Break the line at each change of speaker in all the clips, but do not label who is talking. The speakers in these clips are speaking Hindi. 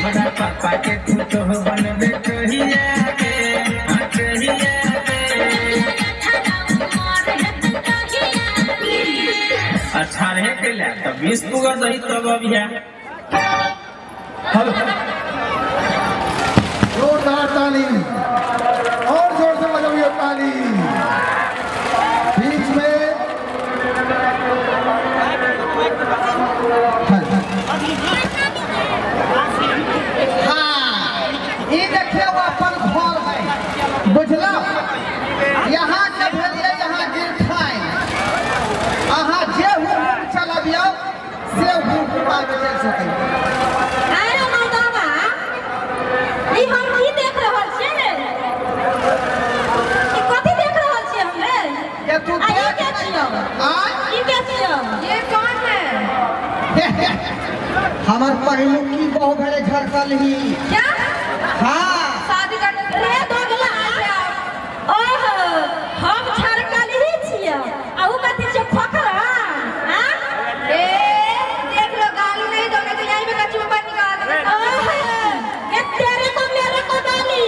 हमरा पापा के फोटो बनबे कहिया के अच्छा रहे के ला तो 20 पुगा दही तब अभिया
हेलो जोरदार ताली और जोर से बजाइए ताली बीच में हाँ ये देखिए वो अपन घर है बुझला यहाँ के भेलिए यहाँ गिर खाए अहाँ जे हूँ चलाबियो से हूँ आगे चल सके
अरे मौदावा ई हम की देख रहल छियै ई कथि देख रहल छियै हमरे
ये तू
आ के छियो ई के छियो ये कौन है
हमार पहलू की बहु भेले झरकल ही
क्या
हाँ
शादी करने रे दोगला ओह हम झरकल ही छियै आ उ कथि छै खोखरा हां ए देख लो गाली नहीं दोगे तो यहीं पे कच्ची ऊपर निकाल ओह ये तेरे को मेरे को गाली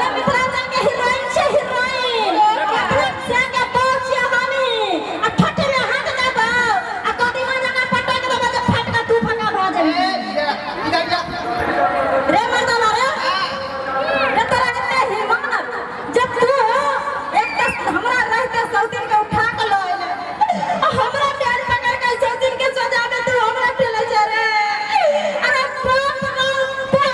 ये मिथिलांचल के हीरोइन छै हीरोइन से के पहुंच हमी आ ठटे में हाथ दबा आ कदी में जगह पटक दबा जे फट का तू फका भ जाए रे मर्दाना रे रे तोरा इतने हिम्मत जब तू एक दस हमरा रहते सौतीन के उठा के लो हमरा प्यार पकड़ के सौतीन के सजा दे तू हमरा ठेले जा रे अरे बाप रे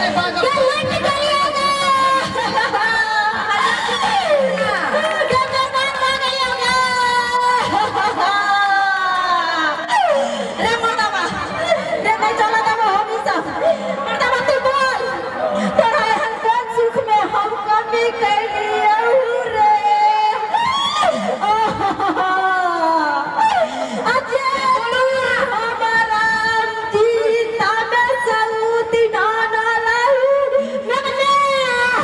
कैसे कैसे कर दिया मैंने अरे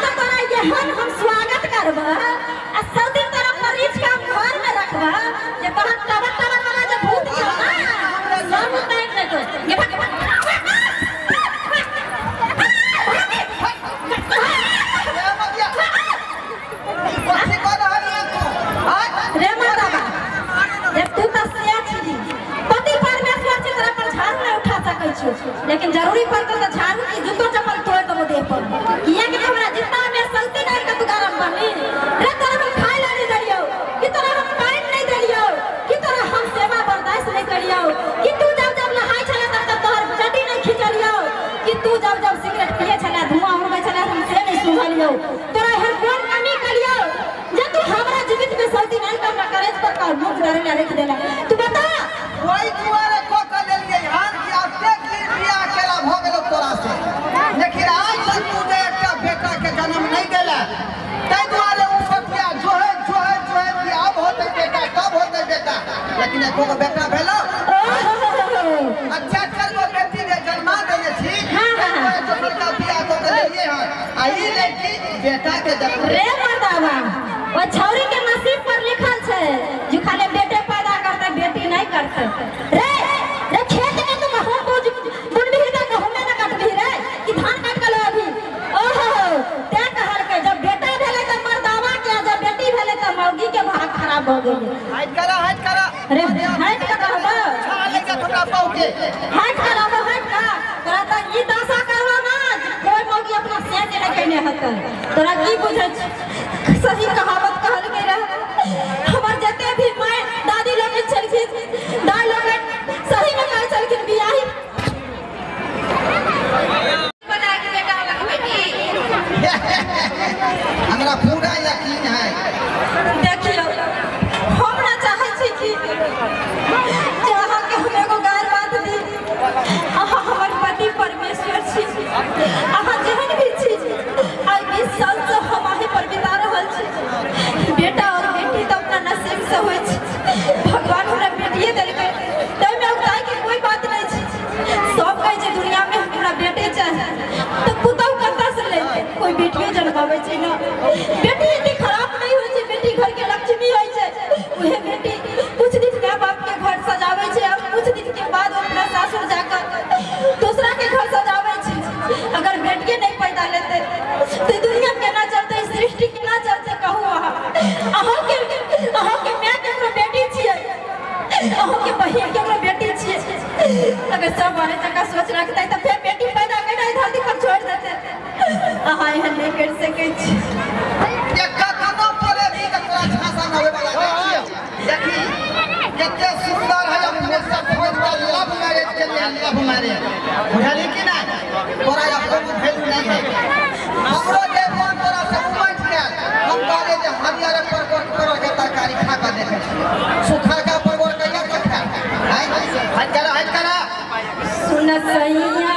बाबा क्या लग हम स्वागत करब आ सब दिन तरह मरीज के घर में रखब जे तोहर टबर टबर वाला जे भूत छै ना सब उतार दे तो ये भाग रे मर्दावा ये तू त सिया छी पति परमेश्वर छी तोरा पर झाड़ू नहीं उठा सकै छी लेकिन जरूरी पड़त त झाड़ू की जूतो चप्पल तोड़ देबो देह पर किया कि हमरा जितना में सलती नहीं का तू गरम बनी रे तोरा हम खाए ला नहीं दरियो कि तोरा हम पानी नहीं दरियो कि तोरा हम सेवा बर्दाश्त नहीं करियो कि तू जब जब नहाय छला तब तक तोहर चटी नहीं खिचलियो कि तू जब जब सिगरेट पिए छला धुआं उड़बै छला हम से नहीं सुंघलियो तोरा हर कोन कमी करियो जे तू हमरा जीवित में सलती नहीं का करेज पर का मुंह डरे ला रख देला तू बता
कोई दुआरे को कर लेलिए हां कि अब तक बिया अकेला भ गेलो तोरा से लेकिन आज तक तू ने एकटा बेटा के जन्म नहीं देला तै दुआरे उ बतिया जो है कि अब होते बेटा कब होते बेटा लेकिन एको को बेटा भेलो अच्छा कर वो बेटी ने जन्मा देने छी तो बेटा बिया को कर लिए हां आई लड़की बेटा के जन्म
रे मर्दावा ओ छौरी के नसीब पर लिखल छै जो खाली बेटे पैदा करते बेटी नहीं करते रे रे खेत में तू गहूं बुनबी त गहूं में न काटबी रे कि धान काट के लो अभी ओहो ते कहल के जब बेटा भेले त मर्दावा के जब बेटी भेले त मौगी के भाग खराब हो गेल
हाइट करा
अरे हाइट का कहबो
खाले का थोड़ा पाऊ के
हाइट कराबो हाइट का तोरा त ई दशा करवा ना कोई मौगी अपना केने हतन तोरा की बुझै सही कहावत कहल गई रह हमर जते भी माय दादी लोग छलखिन दाई लोग सही में कहै छलखिन बियाही बना के बेटा लग बेटी
हमरा पूरा यकीन है।
देखियो हम ना चाहै छी कि जहाँ के हम एगो गाय बात दी अहाँ हमर पति परमेश्वर छी अहाँ जेहन भी छी आई 20 साल से हम आही पर बिता रहल छी बेटा और बेटी तो अपना नसीब से होय छी भगवान हमरा बेटिए देलकै तै में उताय के कोई बात नहीं छी सब कहे छै दुनिया में हमरा बेटे चाहे तो पुतौ कतऽ से ले कोई बेटियो जन्माबै छै ना बेटी इतनी खराब नहीं होय छै बेटी घर के लक्ष्मी होय छै उहे बेटी कुछ दिन माँ बाप के घर सजाबै छै और कुछ दिन के बाद अपना सासुर जाकर दूसरा के घर सजाबै छै अगर बेटिए नहीं पैदा लेते तो दुनिया केना चलते सृष्टि केना चलते कहू अहाँ के माँ केकरो बेटी छियै अहाँ के बहिन केकरो बेटी छियै अगर सब बारे जगह सोच रखते तो फिर बेटी पैदा करना धरती पर छोड़ देते अहाँ एहन नहीं कर सकै छी
देखी कितने सुंदर है अपने सब खोज पर लव मैरिज के लिए लव मैरिज बुझली कि ना तोरा अपन वैल्यू नहीं है हमरो जे मन तोरा से उमट गेल हम कहले जे हरियर परवर के तरकारी खा के देखे सुखा का परवर कहिया के खा हट करा
सुन सैया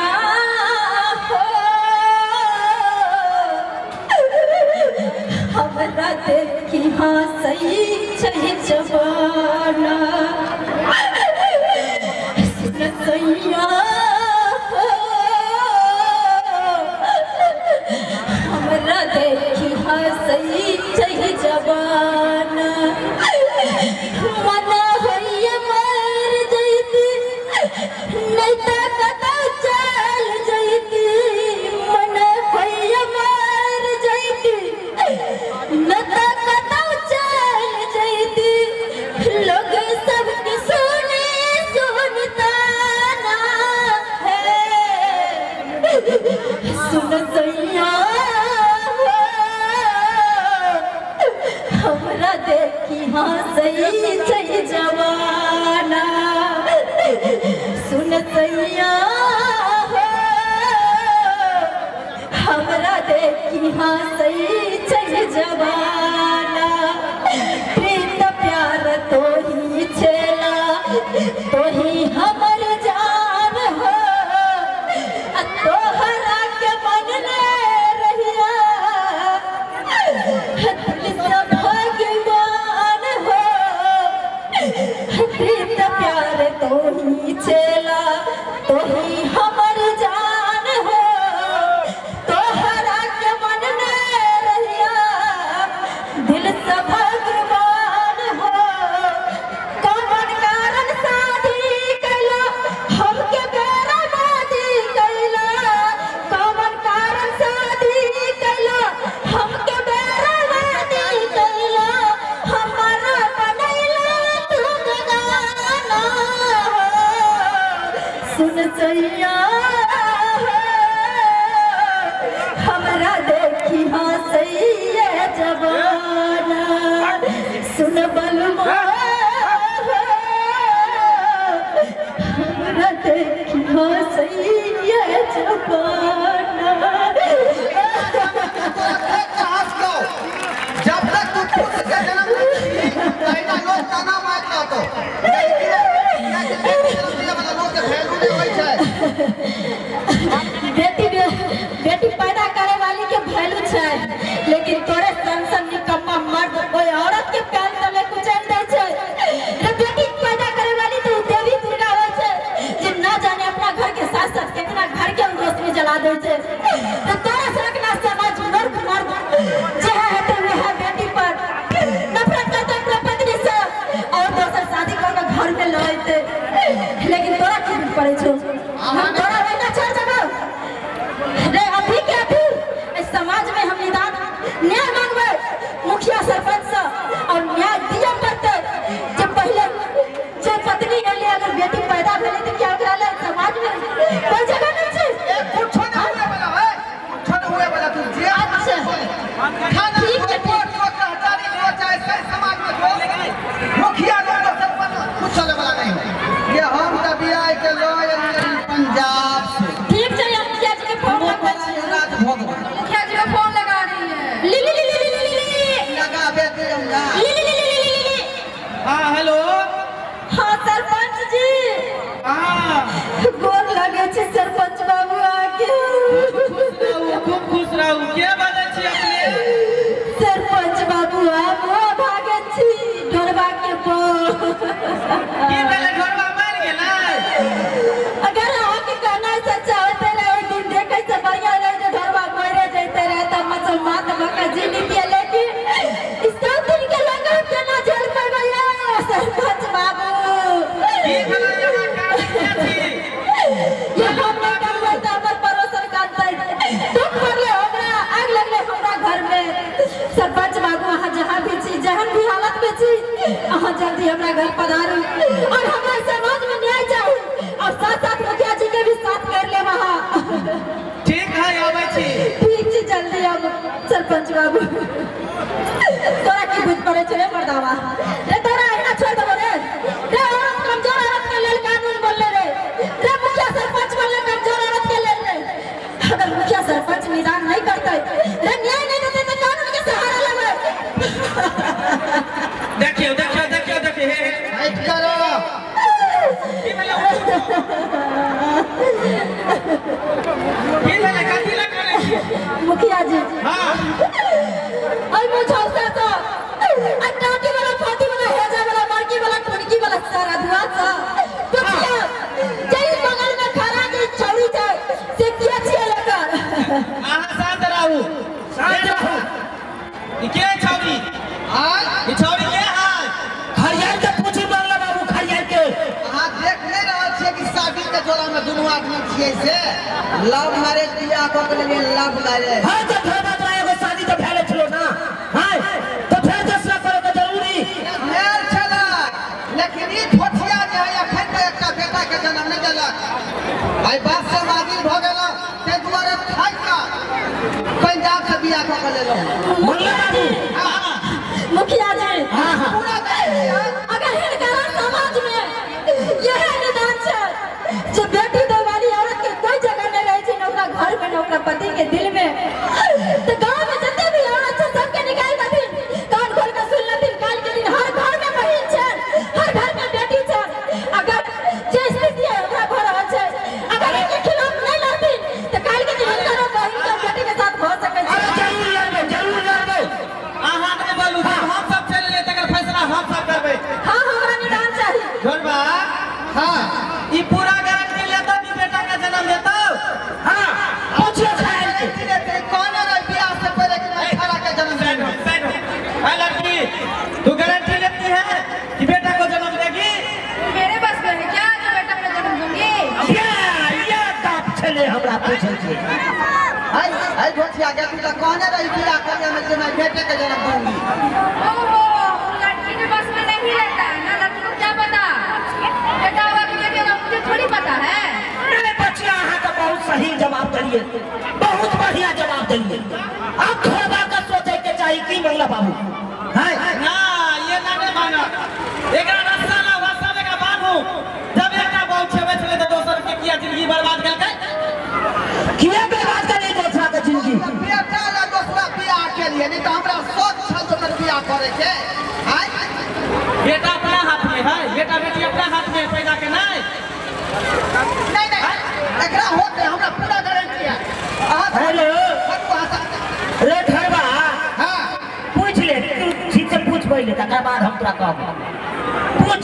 हमरा देखी हाँ सही छै जवाना सुन सैया हमरा देखी हाँ सही छै जवाना मन होइए मर जैती नहीं तो कतौ चल जैती मन होइए मर जैती न तो कतौ चल जैती लोग सबके सुने सुनता ना है सुन सैया हमरा देखी हाँ सही छै जवाना सुन सैया हमरा देखी हाँ सही छै जवाना प्रीत प्यार तो ही छेला तो ही हमर जान हो तोहरा के मन ले रहिया दिल से भगवान हो प्रीत प्यार तो ही छेला तो ही हमर जान हो तोहरा के मन में रहिया दिल से भगवान हो कौन कारण शादी कैला हमके बेराबादी कैला कौन कारण शादी कैला हमके बेराबादी कैला हमारा बनैला तू गाना सुन सैया हमरा देखी हाँ सही है जवाना सुन बलवा हमरा देखी हाँ सही है जवाना
जब तक तू खुद के जन्म नहीं लोग ताना मारता तो
बेटी पैदा करे वाली के वैल्यू छै लेकिन तोरे संसन निकम्मा मर्द कोई औरत के प्यार तले कुचल दे छै रे बेटी पैदा करे वाली तो देवी दुर्गा होय छै जे ना जाने अपना घर के साथ साथ कितना घर के रोशनी जला दे छै तो तोरे सनकना समाज मूर्ख मर्द जे है वह बेटी पर नफरत करते अपने पत्नी से और दोसर शादी कर के घर में लाते लेकिन तोरा की पड़े छौ तोरा रहना छोड़ जगह रे अभी के अभी समाज में हम निदान न्याय मांगबे मुखिया सरपंच से और न्याय दिया पड़ते जब पहले जो पत्नी के लिए अगर बेटी पैदा भेले तो क्या ओकरा ले समाज में कोई जगह नहीं छै
कुछ ना होने वाला है खाना रिपोर्ट को सहचारी को चाहे सही समाज में हो मुखिया लोग सरपंच कुछ चले वाला नहीं है। ये हम तो बिहार के लोग पंजाब से
ठीक है हम मुखिया जी के फोन लगा
राज भोग
मुखिया जी को फोन लगा रही है ली
लगा बेटे होगा।
हाँ हेलो
हाँ सरपंच जी
हाँ
गोर लगे छी सरपंच बाबू आके
खूब खुश रहू के बजे छी अपने
सरपंच बाबू आप भागे छी ढोलबा के
की भेले घरवा मार गेलै
अगर आपके कहना सच्चा होते रहे एक दिन देखे से बढ़िया रहे जो ढोलबा मरे जैते रहे तब मुसलमान बका जी लीजिए लेकिन इस सब दिन के लगा के ना झेल पे भैया सरपंच बाबू
की भेले यहाँ काम किया छी
ये हमने करले त हमर पड़ोसन काटते दुख पड़ले हमरा आग लगले हमरा घर में सरपंच बाबू वहां जहां भी छी जहन भी हालत में छी वहां जल्दी हमरा घर पधारू और हमरा समाज में न्याय चाहू और साथ साथ मुखिया जी के भी साथ कर ले वहां
ठीक है आबै छी
ठीक छी जल्दी अब सरपंच बाबू तोरा की बुझ पड़े छे मर्दावा रे तोरा एना छोड़ दबो रे औरत कमजोर औरत के लेल कानून बोलले रे मुखिया सरपंच बोलले कमजोर औरत के लेल रे अगर मुखिया सरपंच निदान नहीं करते रे न्याय नहीं देते तो कानून के सहारा लेबे
देखियो हे
ऐठ करो
की भेले कथी लग करे छी
मुखिया जी
हाँ
आई मुझे तो अट्टाटी वाला फाटी वाला हेजा वाला मार्की वाला टुनकी वाला सारा धुआ सा मुखिया जई बगल में खड़ा जी छौरी जाए से किया छिए लेकर
आहा शांत रहू ई के छौरी
हां
ई छौरी के है
खरियार के पूछी मांगला बाबू खरियार के
अहाँ देख नहीं रहल छियै कि शादी के जोड़ा में दुनू आदमी छियै से लव मैरिज बियाह क के लिए लव मैरिज
हां तो धर्मा तो एगो शादी तो भेले छलो ना हां तो फिर दूसरा करे के जरूरी
मेल चला लेकिन ई ठोठिया जे है अखन तक एकटा बेटा के जन्म नहीं देलक भाई बात से मागिल भ गेल ते दुआरे खाइ का पंजाब से बियाह क के लेलो
मंगला बाबू
मुखिया जी
हां हां
पूरा देश
अगर हिनकर समाज में यह निदान है जो बेटी दे वाली औरत के कोई जगह नहीं रहे छी न ओकरा घर में न ओकरा पति के दिल में तो गांव में जितने भी औरत है सबके निकाल देथिन कान खोल के सुन लेथिन काल के दिन हर घर में बहिन छै हर घर में बेटी छै अगर जे स्थिति है ओकरा भर रहल छै अगर इनके खिलाफ नहीं लड़थिन तो काल के दिन हिनकर बहिन के बेटी के साथ हो सके छै
जरूर लड़बे
आहा के बोलू हम सब चले ले तकर फैसला हम सब करबे
हां हमरा निदान चाहिए
ढोलबा
हां
ई पूरा गारंटी लेतो कि बेटा का जन्म देतो
हां पूछियो खाए के
ते कौन है बियाह से पहले कि अठारह के जन्म देना
है लड़की तू गारंटी लेती है कि बेटा को जन्म देगी
मेरे बस में है क्या जो बेटा का जन्म दूंगी
ये बात छले हमरा पूछे छै
आई ठोठिया के तू तो कौन है बियाह करने में जे मैं बेटे के जन्म दूंगी
ओहो लड़की के बस में नहीं रहता है ना लड़की को क्या पता बेटा होगा कि बेटी होगा मुझे थोड़ी पता है
नहीं बच्चिया अहाँ तो बहुत सही जवाब दिए बहुत बढ़िया जवाब दिए अब थोड़ा का सोचे के चाहिए की मंगला बाबू हां
ना ये ना नहीं माना एकरा रास्ता ना वास्ता में का बांधू जब एकटा बहुत छेबे छले तो दोसर के किया जिंदगी बर्बाद करके
किया बर्बाद करे दूसरा के जिंदगी
बेटा ला दूसरा बियाह के लिए नहीं तो हमरा सोच छल दोसर बियाह करे के आई
बेटा अपना हाथ में है बेटा बेटी अपना हाथ में पैदा के नहीं
एकरा होते हमरा पूरा गारंटी है
हेलो रे खरबा
हां
पूछ ले तू ठीक से पूछ पहले तकर बाद हम तोरा कहब पूछ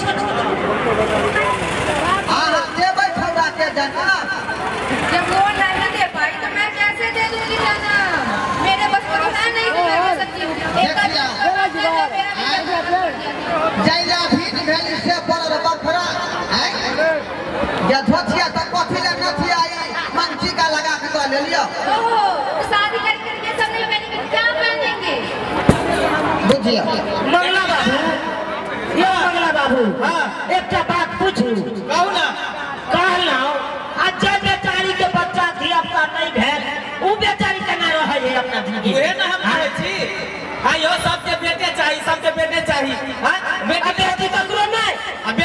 हां देबै खौरा के जना
जब वो नहीं दे पाई तो मैं कैसे दे दूंगी जाना मेरे बस में तो मैं नहीं दे सकती हूँ एक
जैला भीड़ भेली से पड़ल बफरा हैं या धोतिया तक कथी ले नथी आई मंची का लगा के तो ले लियो
ओहो शादी करके ये सब नहीं पहनेंगे क्या पहनेंगे
बुझिया
मंगला बाबू ये मंगला बाबू
हाँ।
एकटा बात पूछू
कहू ना
कहलौ अच्छा बेचारी के बच्चा धिया पुता नहीं भेल उ बेचारी केना रहे अपना जिंदगी
उहे ना हम कहै छी आयो सबके बेटे चाहिए, सबके बेटे चाहिए। हाँ बेटी
बेटी बकरो नहीं
अब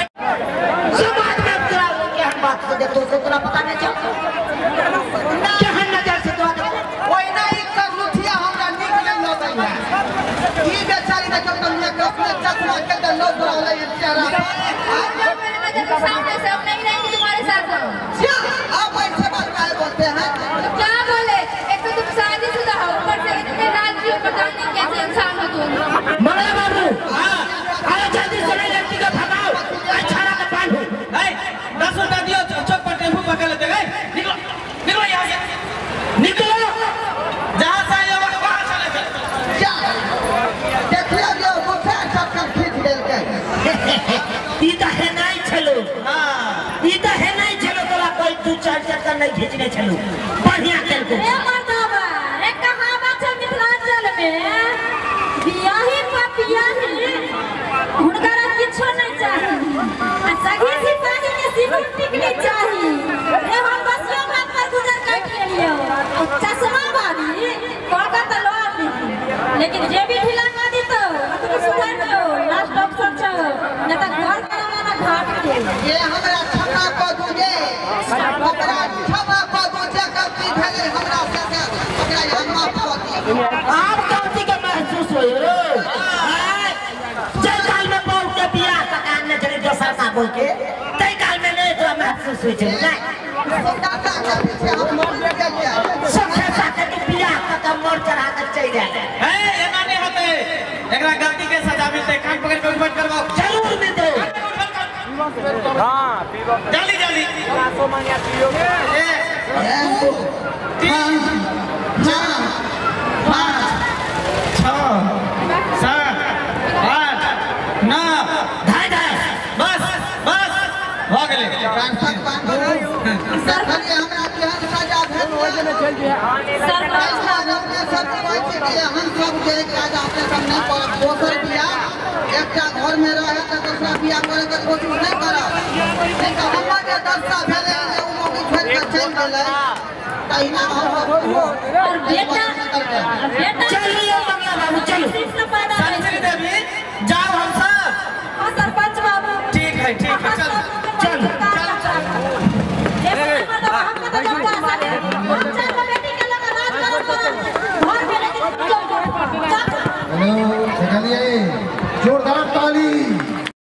समाज में तेरा क्या बात से देखो तो तेरा पता नहीं चल क्या नजर से तो
कोई नहीं कर लुथिया हमरा निक नहीं लगै है। ई बेचारी ने जब तक मेकअप में चश्मा के तो लोग बोले ये चेहरा
मेरे नजर के सामने से हम नहीं रहेंगे तुम्हारे साथ।
क्या आप ऐसे बात काहे बोलते हैं?
तो क्या बोले, एक तो तुम शादीशुदा हो, ऊपर से इतने राजी हो, पता नहीं कैसे इंसान हो तुम।
मंगला बाबू अरे जल्दी से लड़की को भगाओ छाड़ा का पान हो
10 रुपया दियो, चौक पर टेम्पू पकड़ लेते गए। निकलो निकलो यहाँ से,
निकलो
जहाँ से आए हो वहाँ चले जाओ।
क्या देखिए ये मुझे चक्कर खींच लेल के
ई त है नहीं चलो
हाँ
ई त है नहीं चलो तोला कोई 2-4 चक्कर नहीं खींचने चलो बढ़िया चल को
ए मर्दावा, एक कहावत है मिथिलांचल में, बियाही पपियाही हुनकरा किछो नहीं चाही, आ सगी सिपाही के सिनुर टिकली चाही। ए हम बसियो घाट पर गुजर काट लेलियो, आ चश्मा वाली कहका त लो ली, लेकिन जे भी ढीला ना दी तो तुम सुधार लो, लास्ट ऑप्शन छ न त घर कराना ना घाट के।
ये हमरा क्षमा क दूजे ओकरा क्षमा क दूजे गलती भेलै हमरा से ओकरा यहाँ माफ क दिए।
आप गलती के महसूस होयो रे जय काल में बहु के बियाह पकान ने चले दोसर का बोल के तई काल में नहीं तो महसूस होई छै नहीं
दादा के पीछे हम मर गेलिए।
सबसे साथे तू बियाह पका मोर चढ़ा के चल जाए
है एना नहीं होते, एकरा गलती के सजा मिलते। कान पकड़ के उठबट करवाओ,
जरूर दे दो
जल्दी जल्दी।
धाय धाय
बस बस हो गेले।
ट्रांसफर बांधो सरकारी हमरा केहन सजा भेल
सरपंच
अपने सब कहै छै कि हम सब जे काज अपने सब नहीं करब। दोसर बियाह एकटा घर में रहे त दूसरा बियाह करे के कोशिश नहीं करब। नहीं तो हमर जे दशा भेलै जे उ मौगी छोड़ के चल गेलै तहिना हम
और बेटा
चलिए मंगला बाबू चलो
कृष्ण पैदा है।
संजय देवी जाओ हम सब।
हाँ सरपंच बाबू,
ठीक है चल।
चल